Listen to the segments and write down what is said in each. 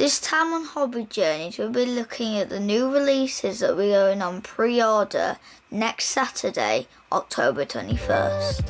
This time on Hobby Journeys, we'll be looking at the new releases that we're going on pre-order next Saturday, October 21st.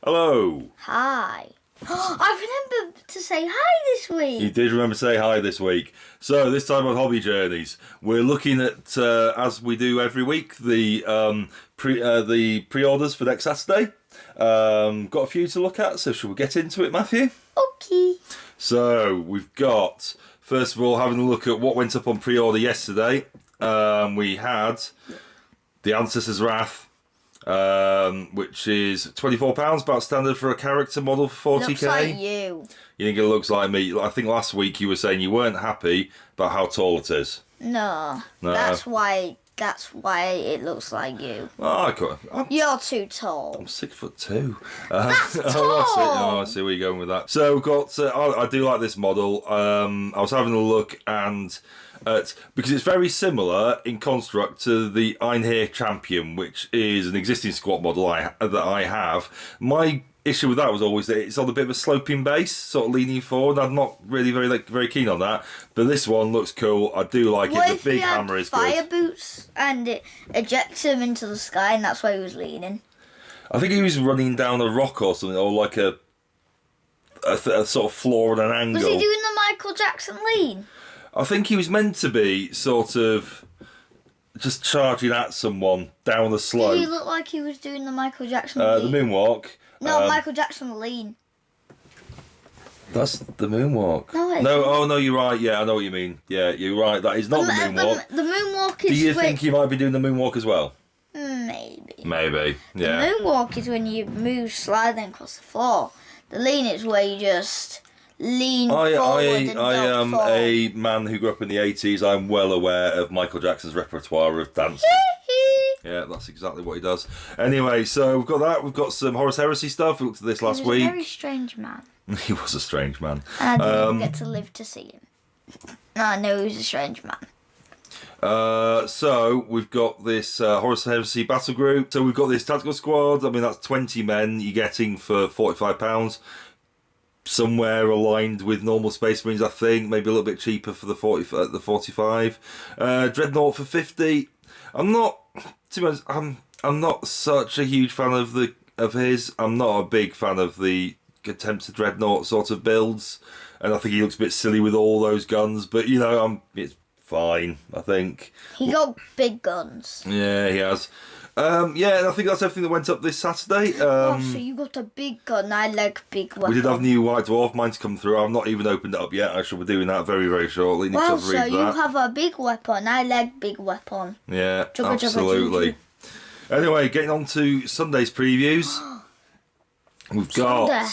Hello. Hi. I remember to say hi this week. You did remember to say hi this week. So this time on Hobby Journeys, we're looking at, as we do every week, the pre-orders for next Saturday. Got a few to look at, so shall we get into it, Matthew? Okay. So we've got, first of all, having a look at what went up on pre-order yesterday. We had the Ancestor's Wrath, which is £24, about standard for a character model for 40k. Looks like you. You think it looks like me? I think last week you were saying you weren't happy about how tall it is. No. That's why it looks like you. You're too tall. I'm 6'2". That's tall. I see where you're going with that. So we've got. I do like this model. I was having a look because it's very similar in construct to the Traitor Champion, which is an existing squat model that I have. My issue with that was always that it's on a bit of a sloping base, sort of leaning forward. I'm not really very keen on that, but this one looks cool. I do like it. The big hammer is good. Fire boots and it ejects him into the sky, and that's why he was leaning. I think he was running down a rock or something, or like a sort of floor at an angle. Was he doing the Michael Jackson lean? I think he was meant to be sort of just charging at someone down the slope. Did he look like he was doing the Michael Jackson lean? The moonwalk. No, Michael Jackson lean. That's the moonwalk. No, you're right. Yeah, I know what you mean. Yeah, you're right. That is not the moonwalk. The moonwalk is... Do you think he might be doing the moonwalk as well? Maybe. Yeah. The moonwalk is when you move sliding across the floor. The lean is where you just lean forward and don't I am fall. a man who grew up in the 80s. I'm well aware of Michael Jackson's repertoire of dancing. Yeah, that's exactly what he does. Anyway, so we've got that. We've got some Horus Heresy stuff. We looked at this last week. He was a very strange man. He was a strange man. And I didn't get to live to see him. No, I know he was a strange man. So we've got this Horus Heresy battle group. So we've got this tactical squad. I mean, that's 20 men you're getting for £45. Somewhere aligned with normal Space Marines, I think. Maybe a little bit cheaper for the 45. Dreadnought for 50. To be honest, I'm not such a huge fan of his. I'm not a big fan of the attempts at Dreadnought sort of builds, and I think he looks a bit silly with all those guns. But it's fine. I think he got big guns. Yeah, he has. And I think that's everything that went up this Saturday. So you got a big gun. I like big weapons. We did have new White Dwarf. Mine's come through. I've not even opened it up yet. I shall be doing that very, very shortly. Wow, so you have a big weapon. I like big weapon. Yeah, absolutely. Anyway, getting on to Sunday's previews. We've got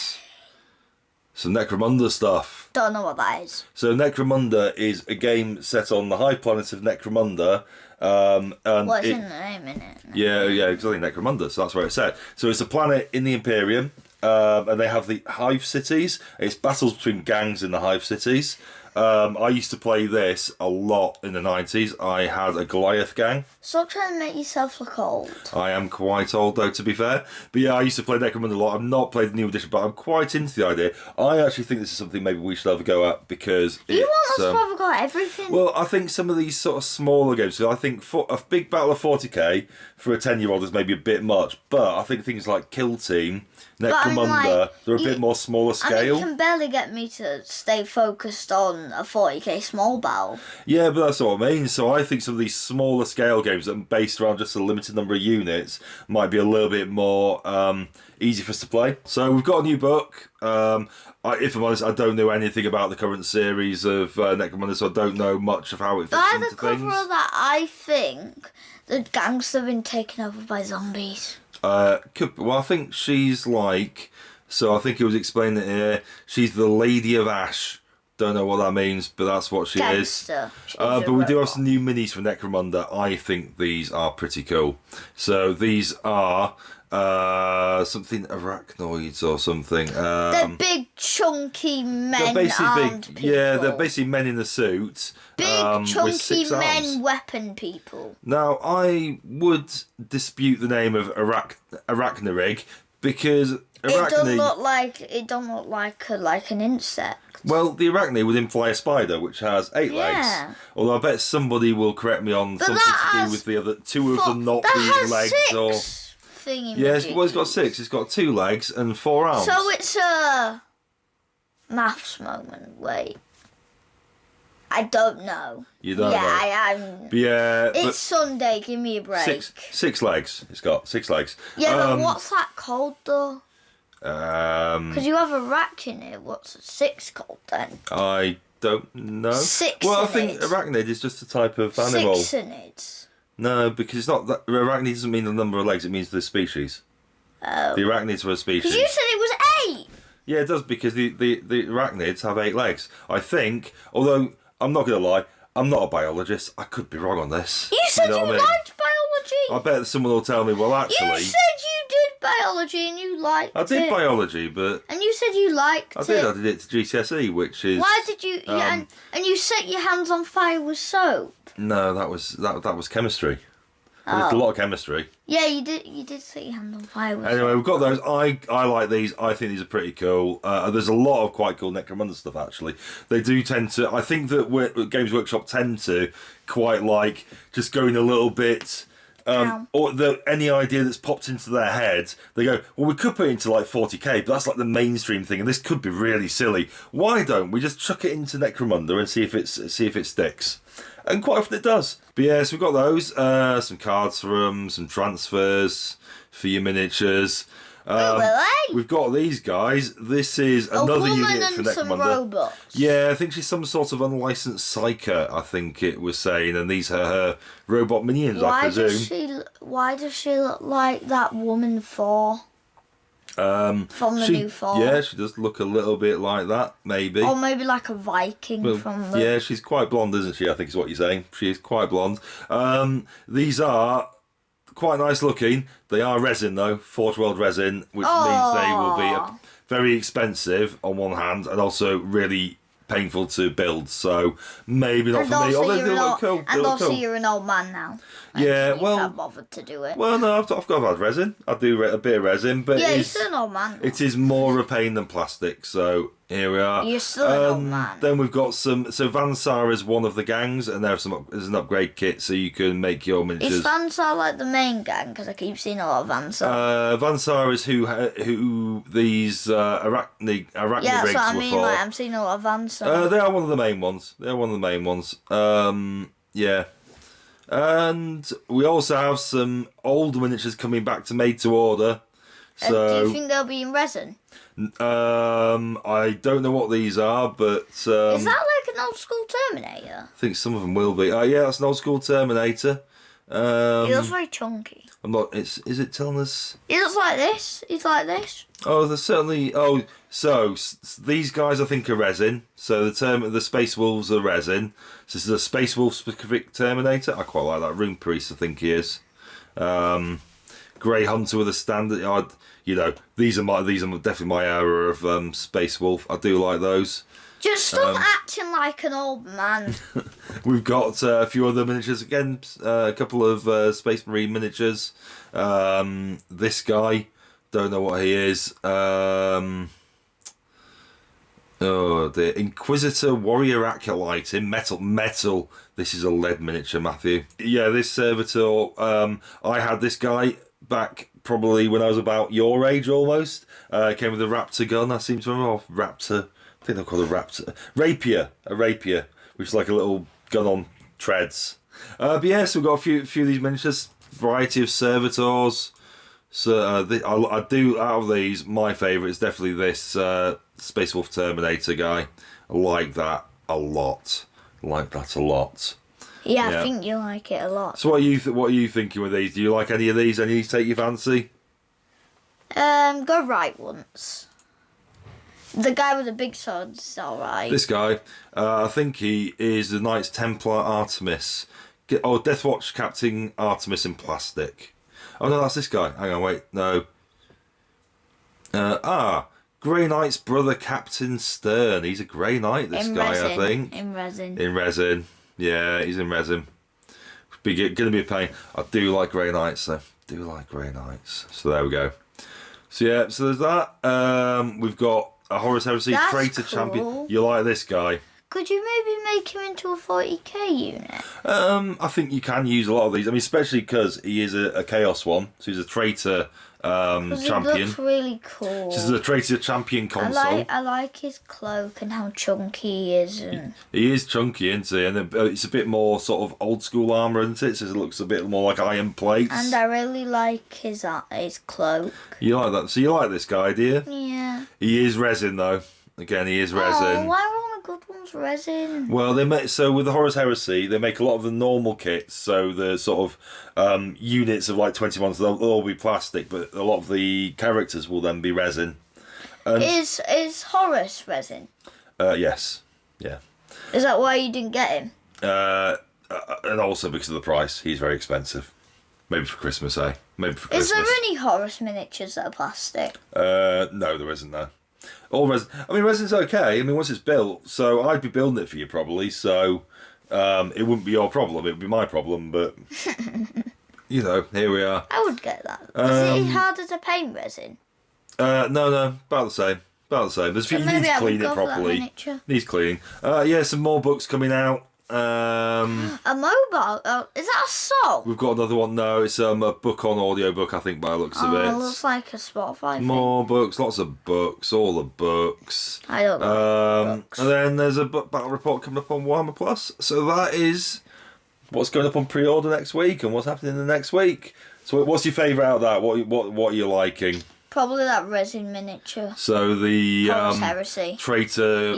some Necromunda stuff. Don't know what that is. So Necromunda is a game set on the hive planet of Necromunda. And what's in the name in it? Yeah, exactly, Necromunda, so that's where it's set. So it's a planet in the Imperium, and they have the hive cities. It's battles between gangs in the hive cities. I used to play this a lot in the 90s. I had a Goliath gang. Stop trying to make yourself look old. I am quite old, though, to be fair. But yeah, I used to play Necromunda a lot. I've not played the new edition, but I'm quite into the idea. I actually think this is something maybe we should have a go at, because you want us to have a go at everything? Well, I think some of these sort of smaller games, so I think a big battle of 40k for a 10-year-old is maybe a bit much, but I think things like Kill Team, Necromunda, they're a bit more smaller scale. You can barely get me to stay focused on a 40k small battle. Yeah, but that's what I mean. So I think some of these smaller scale games that are based around just a limited number of units might be a little bit more easy for us to play. So we've got a new book. If I'm honest, I don't know anything about the current series of Necromunda, so I don't know much of how it fits into things. By the cover of that, I think the gangs have been taken over by zombies. I think she's like... So I think it was explained that here, she's the Lady of Ash, Don't know what that means, but that's what she Gangster. is. But we do have some new minis from Necromunda. I think these are pretty cool. So these are something arachnoids or something. They're big, chunky men. They're basically armed big. people. Yeah, they're basically men in a suit. Big, with chunky 6 men, arms. weapon people. Now, I would dispute the name of Arachno-Rig because Arachne... It don't look like an insect. Well, the Arachne would imply a spider, which has 8 legs. Although I bet somebody will correct me on something to do with the other 2 of them not being legs. 6 or yes, well, it's got 6. It's got 2 legs and 4 arms. So it's a maths moment. Wait, I don't know. You don't know? I am. Yeah, it's Sunday. Give me a break. 6 legs. It's got 6 legs. Yeah, but what's that called though? Because you have a rack in it. What's a 6 called then? I don't know. 6. Well, I think arachnid is just a type of animal. 6 No, because it's not that. Arachnid doesn't mean the number of legs. It means the species. Oh. The arachnids are a species. Because you said it was 8. Yeah, it does, because the arachnids have 8 legs. I think, although I'm not going to lie, I'm not a biologist. I could be wrong on this. You said know you what I mean? liked biology. I bet someone will tell me, well, actually... You said you did biology and you liked it. I did biology, but... And you said you liked I it. did it to GCSE, which is... Why did you... and you set your hands on fire with soap? No, that was chemistry. There's a lot of chemistry. Yeah, you did set your hand on fire with Anyway, soap. we've got those. I like these. I think these are pretty cool. There's a lot of quite cool Necromunda stuff, actually. They do tend to... I think that Games Workshop tend to quite like just going a little bit... or any idea that's popped into their head, they go, well, we could put it into like 40k, but that's like the mainstream thing, and this could be really silly. Why don't we just chuck it into Necromunda and see if it sticks? And quite often it does. But yeah, so we've got those, some cards for them, some transfers for your miniatures. We've got these guys. This is another unit for Necromunda. Some robots. Yeah, I think she's some sort of unlicensed psyker, I think it was saying, and these are her robot minions, I presume. Why does she look like that woman from the new Thor? Yeah, she does look a little bit like that, maybe. Or maybe like a Viking from the... Yeah, she's quite blonde, isn't she? I think is what you're saying. She is quite blonde. These are quite nice looking. They are resin though, Forge World resin, which means they will be very expensive on one hand, and also really painful to build. So maybe not for me. Although they look cool. And also you're an old man now. Yeah, you can't bother to do it. Well, no, I've had resin. I do a bit of resin, but yeah, you're still an old man. It is more a pain than plastic. So here we are. You're still an old man. Then we've got some. So Van Saar is one of the gangs, and there's an upgrade kit, so you can make your miniatures. Is Van Saar like the main gang? Because I keep seeing a lot of Van Saar. Van Saar is who these arachne yeah, rigs that's what I were mean. for. Like, I'm seeing a lot of Van Saar. They are one of the main ones. Yeah. And we also have some old miniatures coming back to made to order. So do you think they'll be in resin? I don't know what these are, but is that like an old school Terminator? I think some of them will be. Yeah, that's an old school Terminator. He looks very chunky. I'm not. Is it telling us? He looks like this. He's like this. Oh, there's certainly. Oh, so these guys I think are resin. So the Space Wolves are resin. So this is a Space Wolf specific Terminator. I quite like that. Rune Priest, I think he is. Grey Hunter with a standard. These are definitely my era of Space Wolf. I do like those. Just stop acting like an old man. We've got a few other miniatures again. A couple of Space Marine miniatures. This guy, don't know what he is. The Inquisitor Warrior Acolyte in metal. This is a lead miniature, Matthew. Yeah, this servitor. I had this guy back probably when I was about your age almost. Came with a Raptor gun. I seem to remember Raptor. I think they're called a Raptor. A rapier, which is like a little gun on treads. But yeah, so we've got a few of these miniatures, variety of servitors. So I do, out of these, my favourite is definitely this Space Wolf Terminator guy. I like that a lot. Yeah, I think you like it a lot. So what are you thinking with these? Do you like any of these? Any of these take your fancy? Go right once. The guy with the big sword's alright. This guy, I think he is the Knights Templar Artemis. Death Watch Captain Artemis in plastic. Oh no, that's this guy. Hang on, wait, no. Grey Knight's brother, Captain Stern. He's a Grey Knight, this guy, resin. I think. In resin. In resin. Yeah, he's in resin. Going to be a pain. I do like Grey Knights, though. Do like Grey Knights. So there we go. So yeah, so there's that. We've got a Horus Heresy Traitor Champion. You like this guy? Could you maybe make him into a 40k unit? I think you can use a lot of these. I mean, especially because he is a Chaos one. So he's a Traitor Champion. He looks really cool. This is a Traitor Champion Consul. I like his cloak and how chunky he is. And... He is chunky, isn't he? And it's a bit more sort of old school armour, isn't it? So it looks a bit more like iron plates. And I really like his cloak. You like that? So you like this guy, do you? Yeah. He is resin, though. Again, he is resin. Oh, why are all the good ones resin? Well, so with the Horus Heresy, they make a lot of the normal kits. So the sort of units of like 21, they'll all be plastic, but a lot of the characters will then be resin. And, is Horus resin? Yes. Yeah. Is that why you didn't get him? And also because of the price, he's very expensive. Maybe for Christmas, eh? Maybe for Christmas. Is there any Horus miniatures that are plastic? No, there isn't. No. All resin. I mean, resin's okay. I mean, once it's built, so I'd be building it for you probably. So it wouldn't be your problem. It would be my problem. But you know, here we are. I would get that. Is it harder to paint resin? No, about the same. About the same. There's you need to clean it properly. Needs cleaning. Yeah, some more books coming out. A mobile? Oh, is that a song? We've got another one now. It's a book on audio book, I think, by the looks of it. Oh, looks like a Spotify thing. More books, lots of books, all the books. I don't know. Books. And then there's a book battle report coming up on Warhammer Plus. So that is what's going up on pre-order next week and what's happening in the next week. So what's your favourite out of that? What are you liking? Probably that resin miniature. So the Horus Heresy. Traitor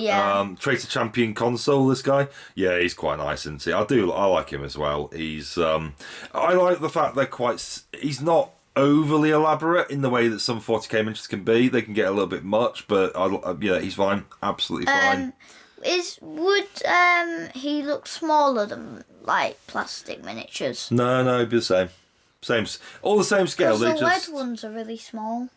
Champion Consul, this guy. Yeah, he's quite nice, isn't he? I like him as well. He's I like the fact he's not overly elaborate in the way that some 40k miniatures can be. They can get a little bit much, but he's fine. Absolutely fine. Would he look smaller than like plastic miniatures? No, it'd be the same. All the same scale. The lead ones are really small.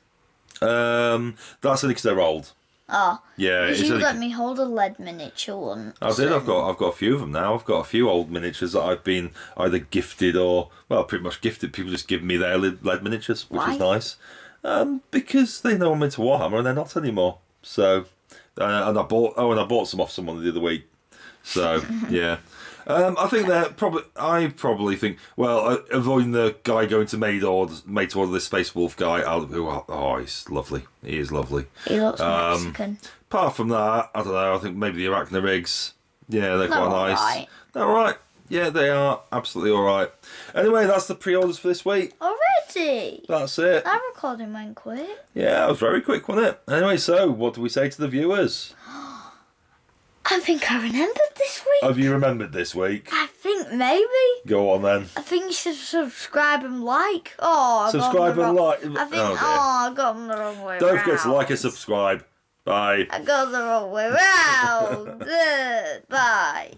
That's only because they're old. Oh, yeah. You let me hold a lead miniature one. I did. I've got a few of them now. I've got a few old miniatures that I've been either gifted or pretty much gifted. People just give me their lead miniatures, which is nice. Because they know I'm into Warhammer and they're not anymore. So, and I bought some off someone the other week. So yeah. I think I probably think, avoiding the guy going to made to order this Space Wolf guy. He's lovely. He is lovely. He looks Mexican. Apart from that, I don't know. I think maybe the Arachno-Rigs. Yeah, they're quite nice. Right. They're all right. Yeah, they are absolutely all right. Anyway, that's the pre-orders for this week. Already? That's it. That recording went quick. Yeah, it was very quick, wasn't it? Anyway, so what do we say to the viewers? I think I remembered this week. Have you remembered this week? I think maybe. Go on then. I think you should subscribe and like. Oh, subscribe and like. I think. I got them the wrong way. Don't forget to like and subscribe. Bye. I got the wrong way round. Bye.